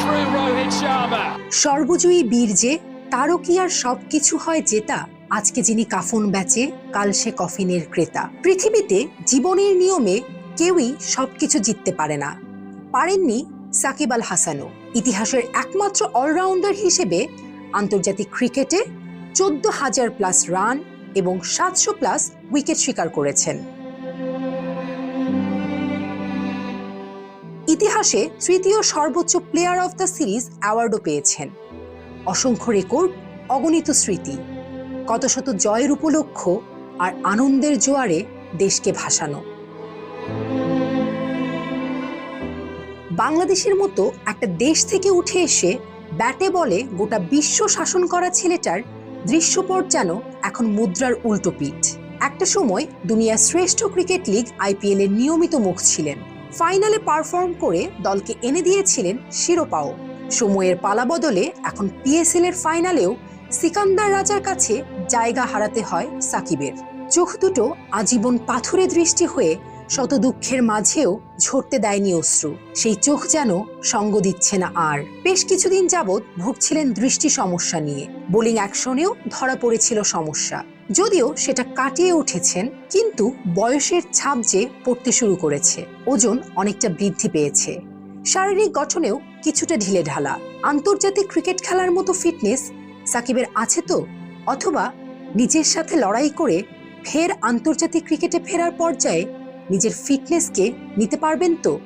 through Rohit Sharma. সর্বজয়ী বীর যে, তারও কি আর সবকিছু হয় জেতা? আজকে যিনি কাফন বেচে, কাল সে কফিনের ক্রেতা। পৃথিবীতে জীবনের নিয়মে কেউই সবকিছু জিততে পারে না। পারেননি সাকিব আল হাসানও। ইতিহাসের একমাত্র অলরাউন্ডার হিসেবে আন্তর্জাতিক ক্রিকেটে 14,000+ রান এবং 700+ উইকেট শিকার করেছেন। ইতিহাসে তৃতীয় সর্বোচ্চ প্লেয়ার অফ দ্য সিরিজ অ্যাওয়ার্ডও পেয়েছেন। অসংখ্য রেকর্ড, অগণিত স্মৃতি, কত শত জয়ের উপলক্ষ আর আনন্দের জোয়ারে দেশকে ভাসানো। বাংলাদেশের মতো একটা দেশ থেকে উঠে এসে ব্যাটে বলে গোটা বিশ্ব শাসন করা ছেলেটার দৃশ্যপট যেন এখন মুদ্রার উল্টো পিঠ। একটা সময় দুনিয়ার শ্রেষ্ঠ ক্রিকেট লিগ IPL এর নিয়মিত মুখ ছিলেন। ফাইনালে পারফর্ম করে দলকে এনে দিয়েছিলেন শিরোপাও। সময়ের পালা বদলে এখন PSL এর ফাইনালেও সিকান্দার রাজার কাছে জায়গা হারাতে হয় সাকিবের। চোখ দুটো আজীবন পাথুরে দৃষ্টি হয়ে শত দুঃখের মাঝেও ঝরতে দেয়নি অশ্রু। সেই চোখ যেন সঙ্গ দিচ্ছে না আর। বেশ কিছুদিন যাবৎ ভুগছিলেন দৃষ্টি সমস্যা নিয়ে। বোলিং অ্যাকশনেও ধরা পড়েছিল সমস্যা। যদিও সেটা কাটিয়ে উঠেছেন, কিন্তু বয়সের ছাপ যে পড়তে শুরু করেছে। ওজন অনেকটা বৃদ্ধি পেয়েছে। শারীরিক গঠনেও কিছুটা ঢিলেঢালা। আন্তর্জাতিক ক্রিকেট খেলার মতো ফিটনেস সাকিবের আছে তো? অথবা নিজের সাথে লড়াই করে ফের আন্তর্জাতিক ক্রিকেটে ফেরার পর্যায়ে নিজের ফিটনেসকে নিতে পারবেন তো?